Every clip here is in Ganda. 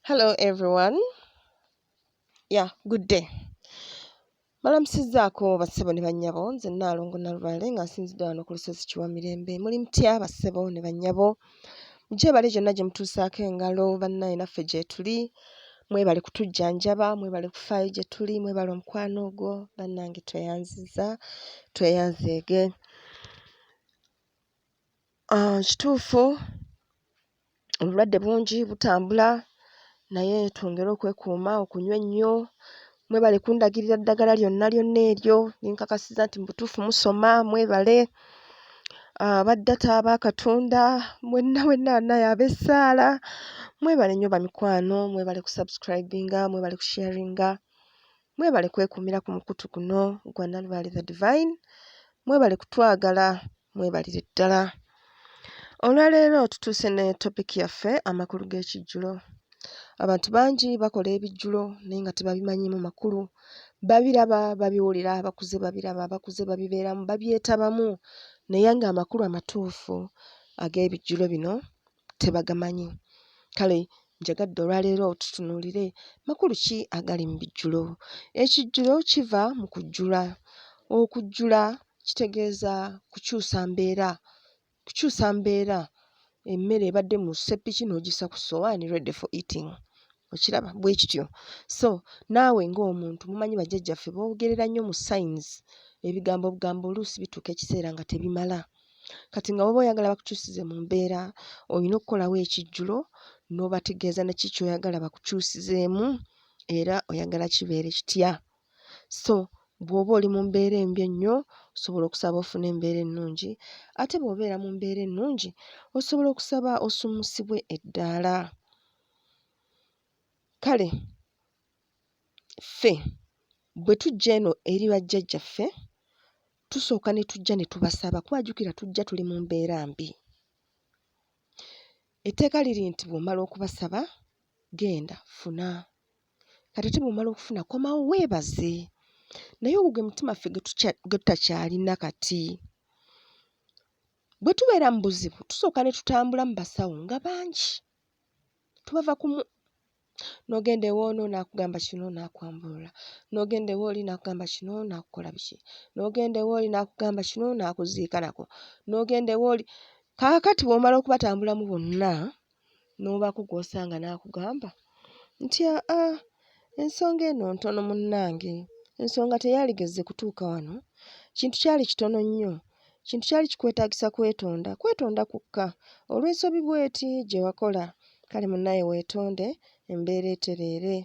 Hello everyone. Good day. Malamusizaako bassebo ne bannyabo, nze Nnaalongo Nalubale nga nsinzidde wano ku lusozi Kiwamirembe. Muli mutya bassebo ne bannyabo? Mugyebale gyonna gye mutuusaako engalo bannaye naffe gye tuli. Mwebale kutujjanjaba, mwebale kufaayo gye tuli, mwebale omukwano ogwo. Bannange tweyanziza, tweyanzeege. Kituufu obulwadde bungi butambula naye twongere okwekuuma, okunywa ennyo. Mwebale kundagirira ddagala lyonna eryo linkakasiza nti mu butuufu musoma. Mwebale baddata abaakatunda mwenna naye ab'essaala, mwebale nnyo bamikwano, mwebale kusubscribinga, mwebale kusharinga, mwebale kwekuumira ku mukutu guno gwa Nalubale the Divine, mwebale kutwagala, mwebalire ddala. Olwaleero tutuuse ne topiki yaffe, amakulu g'ekijjulo. Abantu bangi bakola ebijjulo naye nga tebabimanyiimu makulu. Babiraba, babiwulira, abakuze babiraba, abakuze babibeeramu, babyetabamu naye nga amakulu amatuufu ag'ebijjulo bino tebagamanyi. Kale njagadde olwaleero tutunuulire makulu ki agali mu bijjulo. Ekijjulo kiva mu kujjula. Okujjula kitegeeza kukyusa mbeera. Kukyusa mbeera. Emmere ebadde mu sseppiki n'ogissa ku ssowaani ready for eating. Okiraba bwe kityo. So naawe ng'omuntu mumanyi bajjajjaffe boogerera nnyo mu sayinsi. Ebigambo oluusi bituuka ekiseera nga tebimala. Kati nga bw'oba oyagala bakukyusize mu mbeera, olina okukolawo ekijjulo n'obategeeza ne kiki oyagala bakukyusizeemu era oyagala kibeere kitya. So bw'oba oli mu mbeera embi ennyo osobola okusaba ofune embeera ennungi, ate bw'obeera mu mbeera ennungi osobola okusaba osuumusibwe eddaala. Kale ffe bwe tujja eno eri bajjajjaffe tusooka ne tujja ne tubasaba, kuba tujja tuli mu mbeera mbi. Etteeka liri nti bw'omala okubasaba genda funa, kati ate bw'omala okufuna komawo weebaze. Naye ogwo gwe mutima ffe gwe tutakyalina kati. Bwe tubeera mu buzibu tusooka ne tutambula mu basawo nga bangi, tubava kumu. N'ogenda ew'ono n'akugamba kino n'akwambulula, n'ogenda ew'oli n'akugamba kino n'akukola biki, n'ogenda ew'oli n'akugamba kino n'akuziika nako, n'ogenda ew'oli. Kaakati bw'omala okubatambulamu bonna n'obaako gw'osanga n'akugamba nti ensonga eno ntono munnange, ensonga teyaligezze kutuuka wano, kintu kyali kitono nnyo, kintu kyali kikwetaagisa kwetonda kukka olw'ensobi bw'eti gye wakola. Kale munnaye weetonde embeera etereere.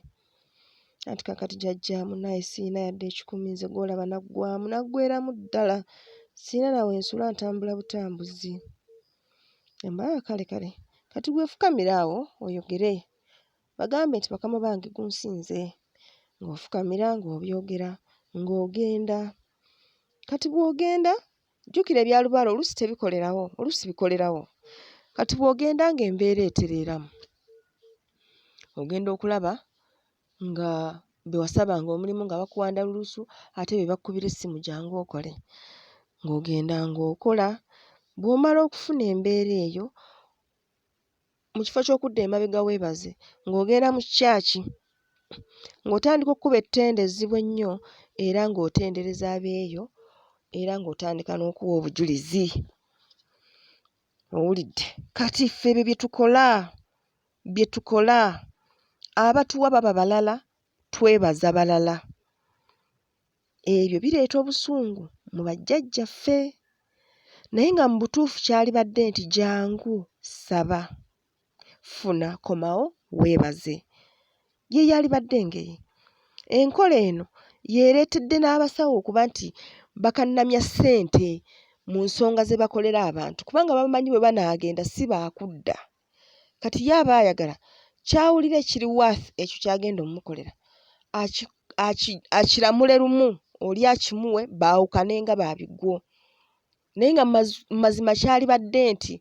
Anti kakati jjajja munnaye siina yadde ekikumi nze gw'olaba naggwaamu naggweeramu ddala, siina nawe nsula ntambula butambuzi. Kale kati gwefukamira awo oyogere, bagambe nti bakama bange gunsinze, ng'ofukamira ng'obyogera ng'ogenda. Kati bw'ogenda jjukira ebyalubaala oluusi tebikolerawo, oluusi bikolerawo. Kati bw'ogenda ng'embeera etereeramu, ogenda okulaba nga be wasabanga omulimu nga bakuwanda lulusu ate be bakkubira essimu jangu okole, ng'ogenda ng'okola. Bw'omala okufuna embeera eyo, mu kifo ky'okudda emabega weebaze, ng'ogenda mu kyaki ng'otandika okkuba ettende ezzibu ennyo era ng'otendereza abeeyo era ng'otandika n'okuwa obujulizi. Owulidde? Kati ffe ebyo bye tukola, abatuwa baba balala, twebaza balala. Ebyo bireeta obusungu mu bajjajjaffe. Naye nga mu butuufu kyali badde nti jangu saba, funa, komawo weebaze. Ye yali badde ngeri. Enkola eno yeereetedde n'abasawo okuba nti bakannamya ssente mu nsonga ze bakolera abantu, kubanga bamanyi bwe banaagenda si baakudda. Kati ye aba ayagala kyawulira ekiri worth ekyo kyagenda omukolera akiramule lumu, oli akimuwe baawukane nga baabigwo. Naye nga mazima kyali badde nti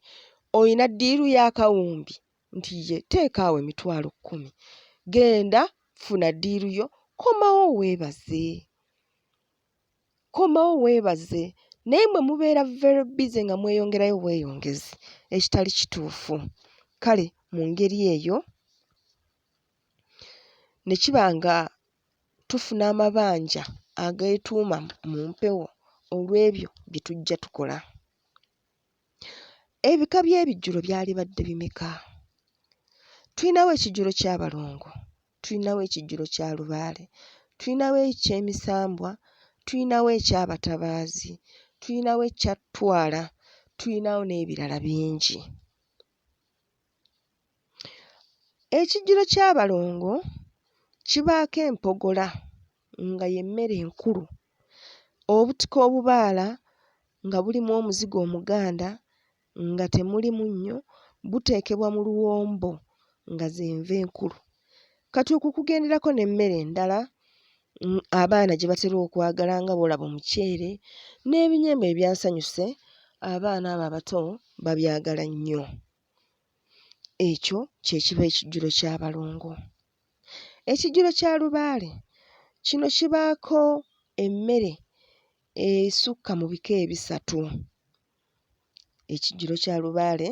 oyina ddiiru y'akawumbi nti ye teeka awo $10,000, genda funa ddiiru yo, komawo weebaze. Naye mwe mubeera very busy nga mweyongerayo bweyongezi, ekitali kituufu. Kale mu ngeri eyo ne kiba nga tufuna amabanja ageetuuma mu mpewo olw'ebyo bye tujja tukola. Ebika by'ebijjulo byali badde bimeka? Tulinawo ekijjulo ky'abalongo, tulinawo ekijjulo kya lubaale, tulinawo eky'emisambwa, tulinawo eky'abatabaazi, tulinawo ekya ttwala, tulinawo n'ebirala bingi. Ekijjulo ky'abalongo kibaako empogola nga y'emmere enkulu, obutiko obubaala nga bulimu omuzigo omuganda nga temuli munnyo, buteekebwa mu luwombo nga z'enva enkulu. Kati okwo kugenderako n'emmere endala abaana gye batera okwagala nga bw'olaba omuceere n'ebinyembe ebyansanyuse, abaana abo abato babyagala nnyo. Ekyo kye kiba ekijjulo ky'abalongo. Ekijjulo kya lubaale kino kibaako emmere esukka mu bika ebisatu. Ekijjulo kya lubaale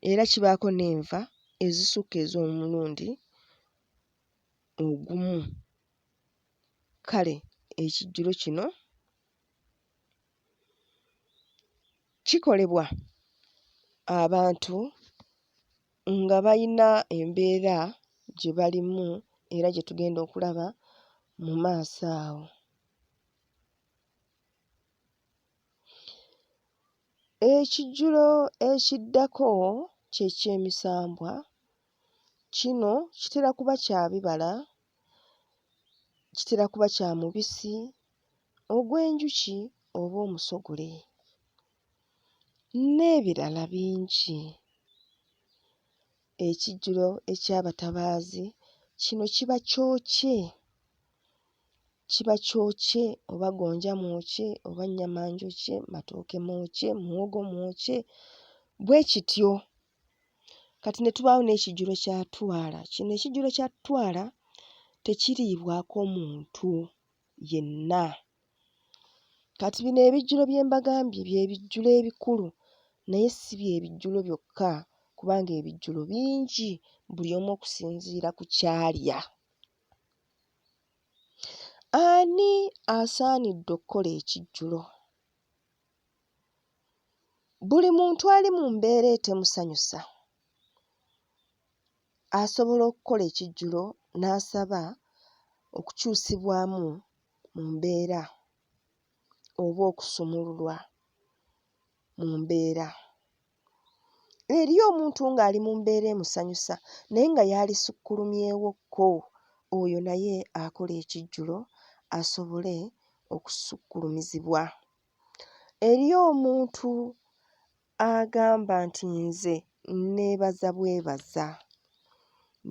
era kibaako n'enva ezisukka ez'omulundi ogumu. Kale ekijjulo kino kikolebwa abantu nga bayina embeera gye balimu era gye tugenda okulaba mu maaso awo. Ekijjulo ekiddako kye ky'emisambwa. Kino kitera kuba kya bibala, kitera kuba kya mubisi ogw'enjuki oba omusogole n'ebirala bingi. Ekijjulo eky'abatabaazi kino kiba kyokye, kiba kyokye oba gonja mwokye oba nnyama njokye, matooke mwokye, muwogo mwokye, bwe kityo. Kati ne tubaawo n'ekijjulo kya ttwala. Kino ekijjulo kya ttwala tekiriibwako muntu yenna. Kati bino ebijjulo bye mbagambye bye bijjulo ebikulu naye si bye bijjulo byokka kubanga ebijjulo bingi buli omu okusinziira ku ky'alya. Ani asaanidde okukola ekijjulo? Buli muntu ali mu mbeera etemusanyusa asobola okukola ekijjulo n'asaba okukyusibwamu mu mbeera oba okusumululwa mu mbeera. Eriyo omuntu ng'ali mu mbeera emusanyusa naye nga yalisukkulumyewokko, oyo naye akola ekijjulo asobole okusukkulumizibwa. Eriyo omuntu agamba nti nze neebaza bwebaza,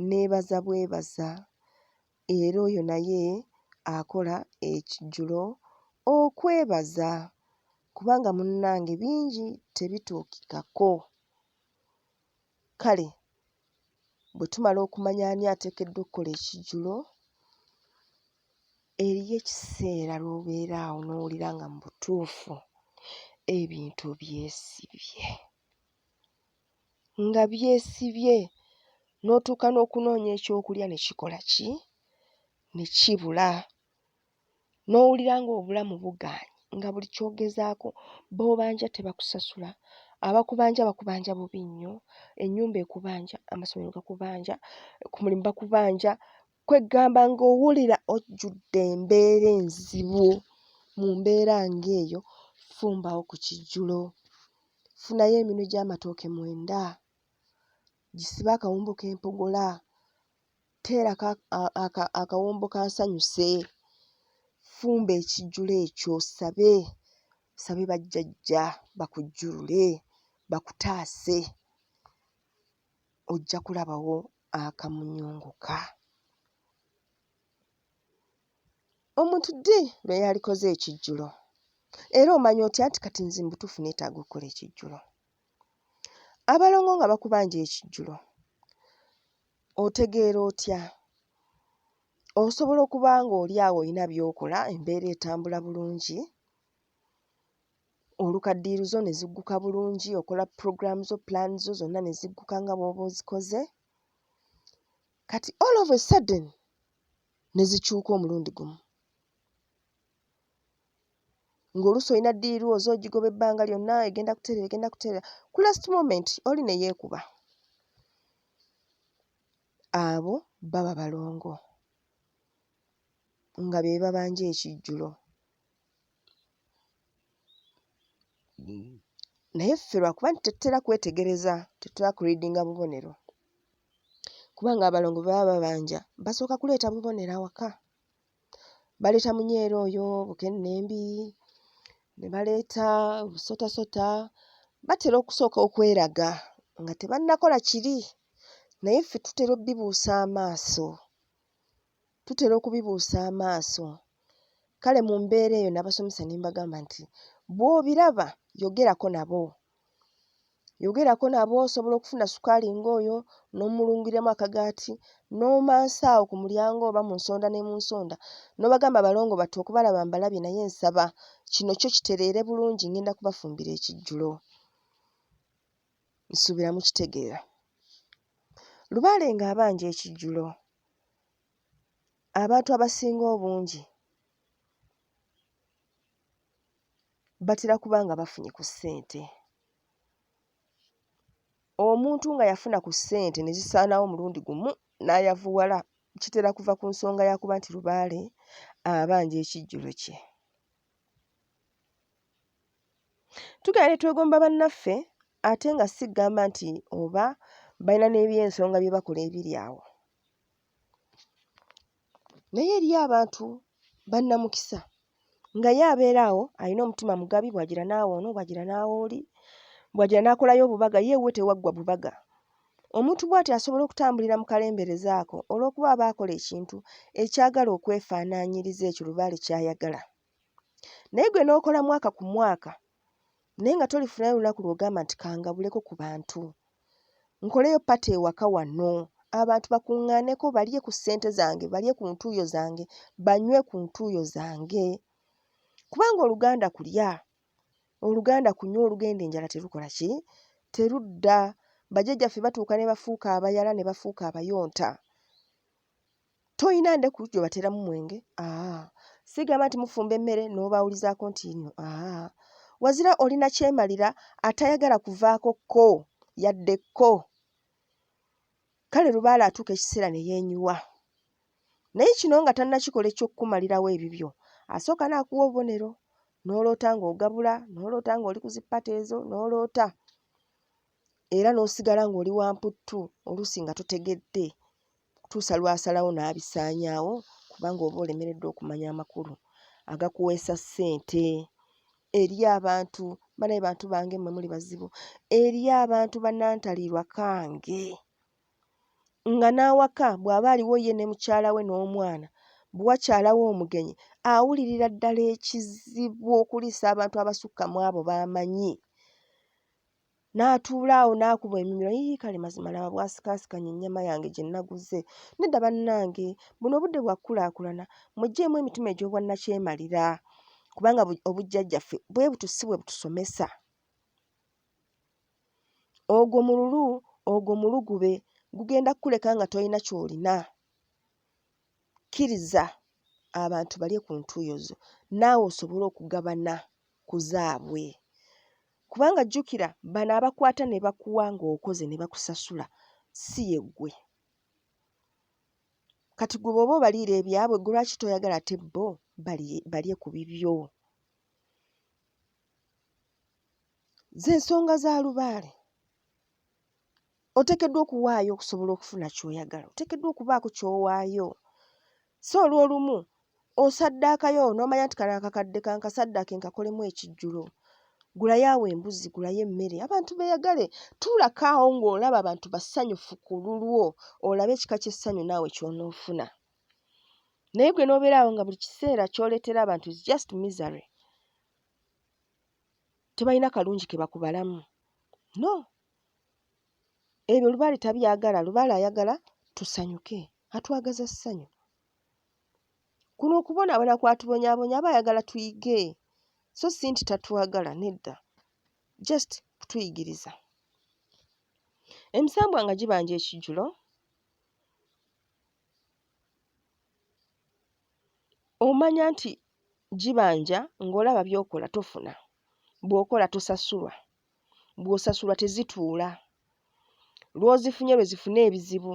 neebaza bwebaza, era oyo naye akola ekijjulo okwebaza kubanga munnange bingi tebituukikako. Kale bwe tumala okumanya ani ateekeddwa okukola ekijjulo, eriyo ekiseera lw'obeera awo n'owulira nga mu butuufu ebintu byesibye, nga byesibye n'otuuka n'okunoonya ekyokulya ne kikola ki? Ne kibula. N'owulira ng'obulamu bugaanye nga buli ky'ogezaako b'obanja tebakusasula, abakubanja bakubanja bubi nnyo, ennyumba ekubanja, amasomero gakubanja, ku mulimu bakubanja, kwegamba ng'owulira ojjudde embeera enzibu. Mu mbeera ng'eyo fumbawo ku kijjulo. Funayo eminwe gy'amatooke 9, gisibe akawumbo k'empogola, teerako akawombo kansanyuse, fumba ekijjulo ekyo, osabe bajjajja bakujjulule, bakutaase, ojja kulabawo akamunyunguka. Omuntu ddi lwe yalikoze ekijjulo era omanya otya nti kati nze mu butuufu neetaaga okukola ekijjulo? Abalongo nga bakubanja ekijjulo otegeera otya? Osobola okuba ng'oli awo olina by'okola, embeera etambula bulungi, olukaddiiro zo ne zigguka bulungi, okola purogulaamu zo, pulaani zo zonna ne zigguka nga bw'oba ozikoze. Kati all of a sudden ne zikyuka omulundi gumu. Ng'oluusi olina ddiiru ozoogigoba ebbanga lyonna egenda kutereera. Ku last moment oli ne yeekuba. Abo baba balongo nga be babanja ekijjulo. Naye ffe lwakuba nti tetutera kwetegereza, tetutera kuliidinga bubonero. Kubanga abalongo bwe baba babanja basooka kuleeta bubonero awaka. Baleeta munyeero oyo, bukennembi, ne baleeta obusotasota. Batera okusooka okweraga nga tebannakola kiri. Naye ffe tutera obbibuusa amaaso. Tutera okubibuusa amaaso. Kale mu mbeera eyo n'abasomesa ne mbagamba nti bw'obiraba yogerako nabo. Yogerako nabo osobola okufuna sukaali ng'oyo n'omulungiramu akagaati n'omansa awo ku mulyango oba mu nsonda ne mu nsonda. N'obagamba balongo bato okubalaba mbalabye naye nsaba kino kyo kitereere bulungi ngenda kubafumbira ekijjulo. Nsuubira mukitegeera. Lubaale ng'abanja ekijjulo, abantu abasinga obungi batera kuba nga bafunye ku ssente. Omuntu nga yafuna ku ssente ne zisaanawo omulundi gumu n'ayavuwala, kitera kuva ku nsonga ya kuba nti Lubaale abanja ekijjulo kye. Tugenda ne twegomba bannaffe ate nga si ggamba nti oba balina n'ebyensonga bye bakola ebiri awo. Naye eriyo abantu bannamukisa nga ye abeera awo alina omutima mugabi, bw'agira n'awo ono, bw'agira n'awo oli, bw'agira n'akolayo obubaga, ye ewuwe tewaggwa bubaga. Omuntu bw'ati asobola okutambulira mu kalembereza ako olw'okuba aba akola ekintu ekyagala okwefaanaanyiriza ekyo Lubaale ky'ayagala. Naye gwe n'okola mwaka ku mwaka naye nga tolifunayo lunaku lw'ogamba nti kangabuleko ku bantu. Nkoleyo pata ewaka wano, abantu bakuŋŋaaneko balye ku ssente zange, balye ku ntuuyo zange, banywe ku ntuuyo zange. Kubanga Oluganda kulya, Oluganda kunywa, olugenda enjala terukola ki? Terudda. Bajjajjaffe batuuka ne bafuuka abayala ne bafuuka abayonta. Toyina ndeku gye bateramu mwenge? Sigamba nti mufumba emmere n'obawulizaako nti nno. Wazira olina kyemalira atayagala kuvaako kko yadde kko. Kale Lubaale atuuka ekiseera ne yeenyiwa. Naye kino nga tannakikola eky'okukumalirawo ebibyo, asooka n'akuwa obubonero, n'oloota ng'ogabula, n'oloota ng'oli ku zippata ezo, n'oloota era n'osigala ng'oli wa mputtu oluusi nga totegedde kutuusa lw'asalawo n'abisaanyaawo kubanga oba olemereddwa okumanya amakulu agakuweesa ssente. Eri abantu, banaye bantu bange mmwe muli bazibu, eri abantu bannantalirwa kange nga n'awaka bw'aba aliwo ye ne mukyala we n'omwana, bwe wakyalawo omugenyi awulirira ddala ekizibu okuliisa abantu abasukka mu abo b'amanyi. N'atuula awo n'akuba emimiro, kale mazima laba bw'asikaasikanya ennyama yange gye naguze. Nedda bannange, buno obudde bwa kukulaakulana, muggyeemu emitima egy'obwannakyemalira kubanga obujjajjaffe bwe butu si bwe butusomesa. Ogwo mululu, ogwo mulugube, gugenda kukuleka nga tolina ky'olina. Kkiriza abantu balye ku ntuuyo zo, naawe osobole okugabana ku zaabwe. Kubanga jjukira bano abakwata ne bakuwa ng'okoze ne bakusasula si ye ggwe. Kati gwe bw'oba obaliira ebyabwe, gwe lwaki toyagala ate bo balye ku bibyo? Ze ensonga za Lubaale. Oteekeddwa okuwaayo okusobola okufuna ky'oyagala. Oteekeddwa okubaako ky'owaayo. So olw'olumu osaddaakayo n'omanya nti kano akakadde kankasaddaake nkakolemu ekijjulo. Gulayo awo embuzi, gulayo emmere, abantu beeyagale. Tuulako awo ng'olaba abantu basanyufu ku lulwo, olabe ekika ky'essanyu naawe ky'onoofuna. Naye gwe n'obeera awo nga buli kiseera ky'oleetera abantu is just misery. Tebalina kalungi ke bakubalamu. No. Ebyo Lubaale tabyagala. Lubaale ayagala tusanyuke, atwagaza ssanyu. Kuno okubonaabona kw'atubonyaabonya aba ayagala tuyige. So si nti tatwagala, nedda. Just kutuyigiriza. Emisambwa nga gibanja ekijjulo, omanya nti gibanja ng'olaba by'okola tofuna, bw'okola tosasulwa, bw'osasulwa tezituula, lw'ozifunye lwe zifuna ebizibu,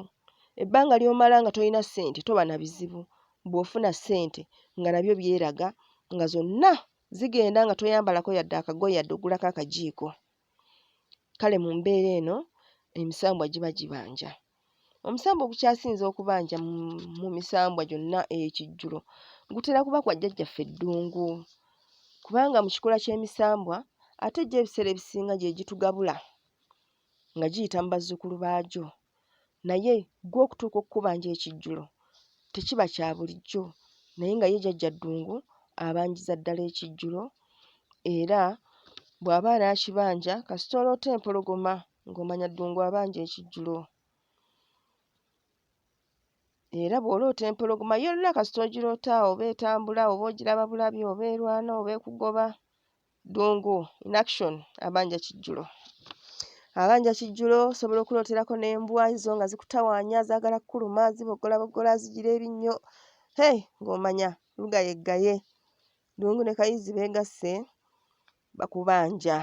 ebbanga ly'omala nga tolina ssente toba na bizibu, bw'ofuna ssente nga nabyo byeraga nga zonna zigenda nga toyambalako yadde akagoye yadde ogulako akajiiko. Kale mu mbeera eno emisambwa giba gibanja. Omusambwa ogukyasinze okubanja mu misambwa gyonna ey'ekijjulo gutera kuba kwa jjajjaffe Ddungu, kubanga mu kikula ky'emisambwa ate gye ebiseera ebisinga gye gitugabula nga giyita mu bazzukulu baagyo, naye gwe okutuuka okukubanja ekijjulo tekiba kya bulijjo, naye nga ye jjajja Ddungu abanjiza ddala ekijjulo, era bw'aba anaakibanja kasita oloota empologoma ng'omanya Ddungu abanja ekijjulo. Era bw'oloota empologoma yonna kasita ogiroota oba etambula oba ogiraba bulabi oba erwana oba ekugoba, Ddungu in action abanja kijjulo. Abanja kijjulo osobola okulooterako n'embwa ezo nga zikutawaanya zaagala kkuluma zibogolabogola zigira ebinnyo, ng'omanya lugayeggaye, Ddungu ne Kayizi beegasse bakubanja.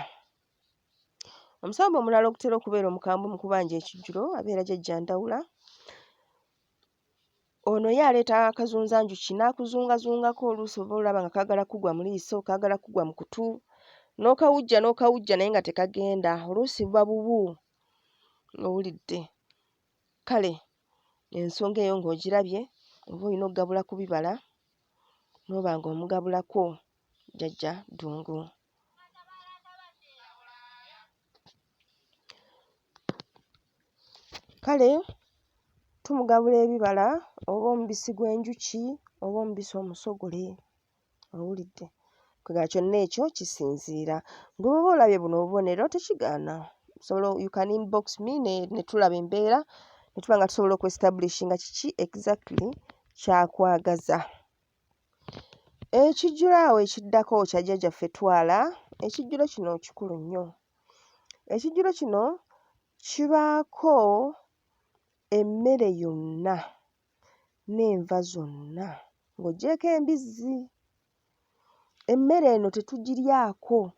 Omusambwa omulala ogutera okubeera omukambwe mu kubanja ekijjulo abeera jjajja Ndawula. Ono ye aleeta akazunzanjuki n'akuzungazungako oluusi oba olaba nga kaagala kugwa mu liiso, kaagala kugwa mu kutu, n'okawujja naye nga tekagenda, oluusi buba bubu, owulidde. Kale ensonga eyo ng'ogirabye oba olina okugabula ku bibala n'oba ng'omugabulako jjajja Ddungu. Kale tumugabula ebibala oba omubisi gw'enjuki oba omubisi omusogole, owulidde. Kwegala kyonna ekyo kisinziira. Gwe bw'oba olabye buno obubonero tekigaana. You can inbox me ne tulaba embeera ne tuba nga tusobola okwe-establish nga kiki exactly kyakwagaza. Ekijjulo awo ekiddako kya jjajjaffe Twala, ekijjulo kino kikulu nnyo. Ekijjulo kino kibaako emmere yonna n'enva zonna ng'oggyeko embizzi. Emmere eno tetugiryako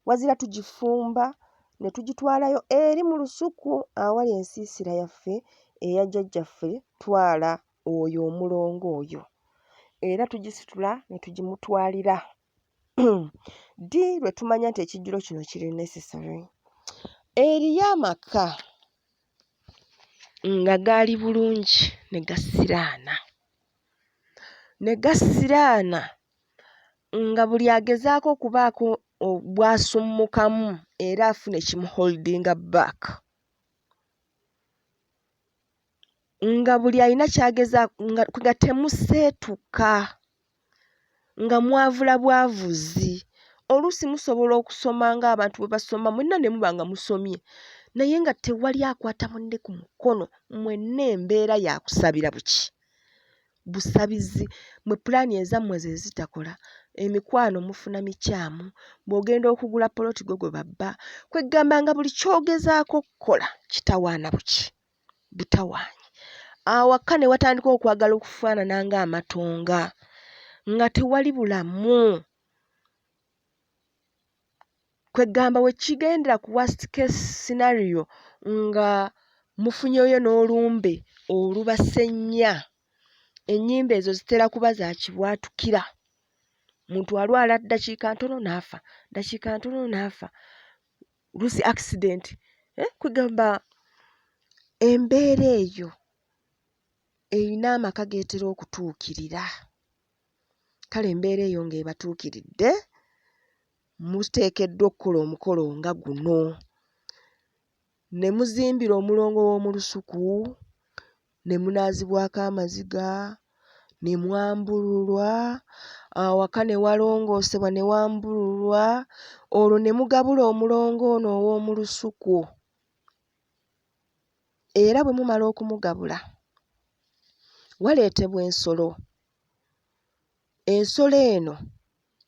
wazira tugifumba ne tugitwalayo eri mu lusuku awali ensiisira yaffe eya jjajjaffe Twala oyo omulongo oyo, era tugisitula ne tugimutwalira. Ddi lwe tumanya nti ekijjulo kino kiri necessary? Eriyo amaka nga gaali bulungi ne gasiraana nga buli agezaako okubaako bw'asummukamu era afune kimuholdinga back, nga buli alina ky'agezaako nga temuseetuka, nga mwavula bwavuzi. Oluusi musobola okusoma ng'abantu bwe basoma mwenna ne muba nga musomye, naye nga tewali akwata munne ku mukono, mwenna embeera yakusabira busabizi. Mwe pulaani ezammwe ze zitakola, emikwano mufuna mikyamu, bw'ogenda okugula poloti gwe babba, kwegamba nga buli ky'ogezaako okukola kitawaana butawaanyi. Awaka ne watandika okwagala okufaanana ng'amatonga, nga tewali bulamu. Kwegamba we kigendera ku worst case scenario nga mufunyeyo n'olumbe olubasennya, ennyimba ezo zitera kuba za kibwatukira. Muntu alwala ddakiika ntono n'afa, luusi accident. Kwegamba embeera eyo erina amaka geetera okutuukirira. Kale embeera eyo ng'ebatuukiridde, muteekeddwa okukola omukolo nga guno, ne muzimbira omulongo w'omu lusuku, ne munaazibwako amaziga, ne mwambululwa, awaka ne walongoosebwa ne wambululwa, olwo ne mugabula omulongo ono ow'omu lusuku. Era bwe mumala okumugabula waleetebwa ensolo. Ensolo eno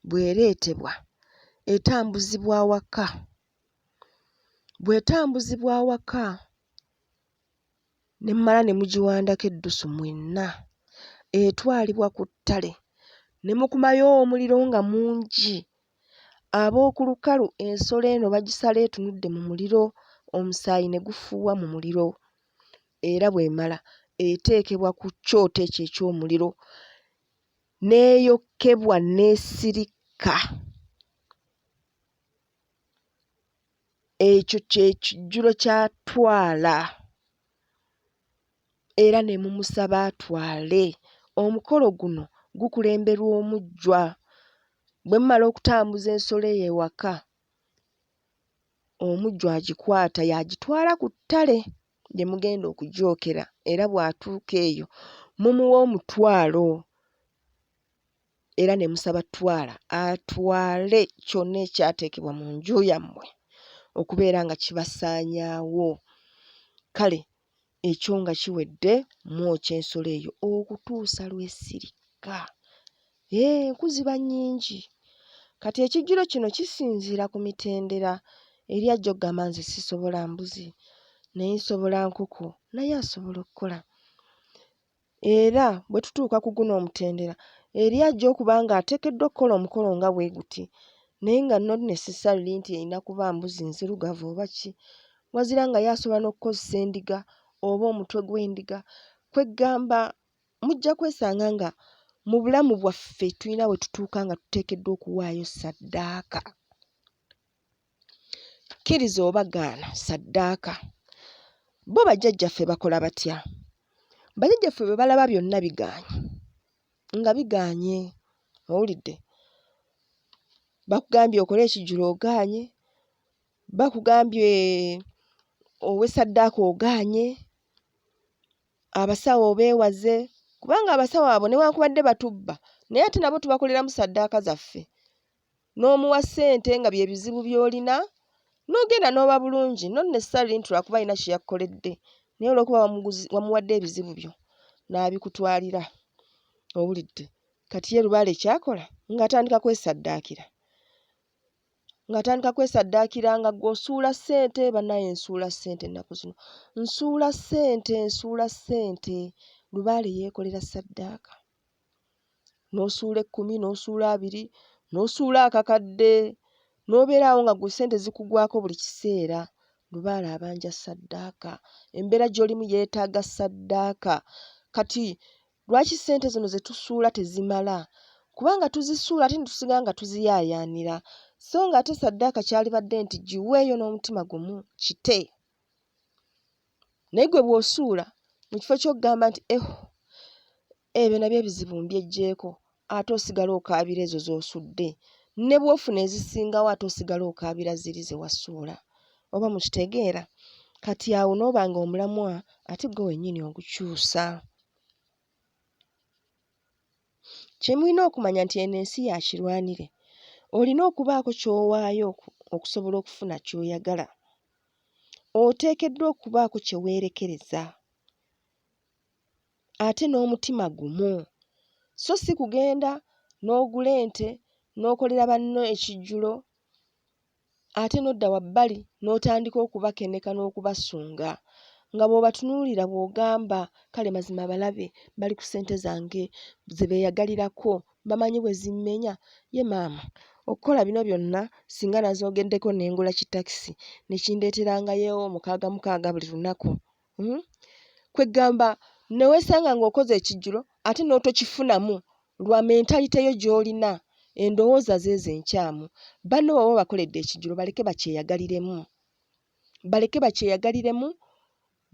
bw'ereetebwa etambuzibwa awaka. Bw'etambuzibwa awaka ne mmala ne mugiwandako eddusu mwenna, etwalibwa ku ttale ne mukumayo omuliro nga mungi. Ab'oku lukalu ensolo eno bagisala etunudde mu muliro, omusaayi ne gufuuwa mu muliro. Era bw'emala eteekebwa ku kyoto ekyo eky'omuliro n'eyokkebwa n'esirika. Ekyo kye kijulo ky'atwala era ne mumusaba atwale. Omukolo guno gukulemberwa omujjwa. Bwe mumala okutambuza ensolo eyo ewaka, omujjwa agikwata y'agitwala ku ttale gye mugenda okugyokera, era bw'atuuka eyo mumuwa omutwalo era ne musaba twala atwale kyonna ekyateekebwa mu nju yammwe okubeera nga kibasaanyaawo. Kale ekyo nga kiwedde mwokya ensolo eyo okutuusa lw'esirika. Enku ziba nnyingi. Kati ekijulo kino kisinziira ku mitendera. Eri ajja okugamba nze sisobola mbuzi naye nsobola nkoko, naye asobola okukola. Era bwe tutuuka ku guno omutendera, eri ajja okuba nga ateekeddwa okukola omukolo nga bwe guti, naye nga not necessarily nti erina kuba mbuzi nzirugavu oba ki, wazira nga yasobola n'okukozesa endiga oba omutwe gw'endiga. Kweggamba mujja kwesanga nga mu bulamu bwaffe tulina we tutuuka nga tuteekeddwa okuwaayo ssaddaaka. Kkiriza oba gaana ssaddaaka. Bo bajjajjaffe bakola batya? Bajjajjaffe bwe balaba byonna bigaanye, nga bigaanye, owulidde? Bakugambye okole ekijulo ogaanye, bakugambye owe ssaddaaka ogaanye, abasawo obeewaze, kubanga abasawo abo newankubadde batubba naye ate nabo tubakoleramu ssaddaaka zaffe. N'omuwa ssente nga bye bizibu by'olina, n'ogenda n'oba bulungi, not necessarily nti lwakuba alina kye yakkoledde, naye olw'okuba wamuwadde ebizibu byo n'abikutwalira. Owulidde? Kati ye Lubaale kyakola ng'atandika kwesaddaakira. Ng'atandika kwesaddaakira nga gw'osuula ssente, bannaye nsuula ssente ennaku zino. Nsuula ssente. Lubaale yeekolera ssaddaaka. N'osuula 10, n'osuula 20, n'osuula akakadde, n'obeera awo nga ggwe ssente zikugwako buli kiseera. Lubaale abanja ssaddaaka. Embeera gy'olimu yeetaaga ssaddaaka. Kati lwaki ssente zino ze tusuula tezimala? Kubanga tuzisuula ate ne tusiga nga tuziyaayaanira. So ng'ate ssaddaaka kyalibadde nti giweeyo n'omutima gumu kite. Naye gwe bw'osuula mu kifo ky'okugamba nti ebyo nabyo ebizibu mbyeggyeko, ate osigala okaabira ezo z'osudde. Ne bw'ofuna ezisingawo ate osigala okaabira ziri ze wasuula. Oba mukitegeera? Kati awo n'oba nga omulamwa ate gwe wennyini ogukyusa. Kye mulina okumanya nti eno ensi ya kirwanire. Olina okubaako ky'owaayo okusobola okufuna ky'oyagala. Oteekeddwa okubaako kye weerekereza. Ate n'omutima gumu. So si kugenda n'ogula ente n'okolera banno ekijjulo ate n'odda wabbali n'otandika okubakeneka n'okubasunga. Nga bw'obatunuulira bw'ogamba kale mazima balabe bali ku ssente zange ze beeyagalirako, bamanyi bwe zimmenya. Ye maama, okukola bino byonna singa nazoogeddeko ne ngula kitakisi ne kindeeterangayo 600 buli lunaku. Kweggamba ne weesanga ng'okoze ekijjulo ate n'otokifunamu lwa mentalite yo gy'olina, endowooza zeezo enkyamu. Banno baba bakoledde ekijjulo baleke bakyeyagaliremu,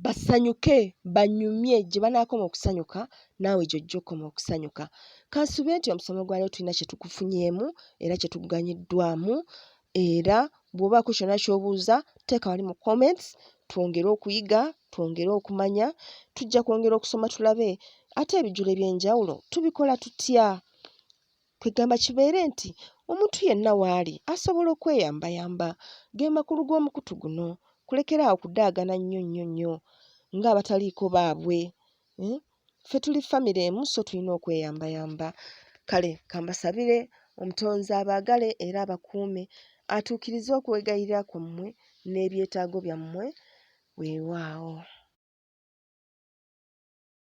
basanyuke, banyumye, gye banaakoma okusanyuka naawe gy'ojja okoma okusanyuka. Kansube nti omusomo gwa leero tulina kye tukufunyeemu era kye tuganyiddwamu, era bw'obaako kyonna ky'obuuza teeka wali mu comments, twongere okuyiga, twongere okumanya, tujja kwongera okusoma tulabe ate ebijjulo eby'enjawulo tubikola tutya. Kwegamba kibeere nti omuntu yenna w'ali asobola okweyambayamba. Ge makulu g'omukutu guno, kulekeraawo kudaagana nnyo ng'abataliiko baabwe. Ffe tuli famire emu so tulina okweyambayamba. Kale kambasabire Omutonzi abaagale era abakuume, atuukirize okwegayirira kwammwe n'ebyetaago byammwe weewaawo.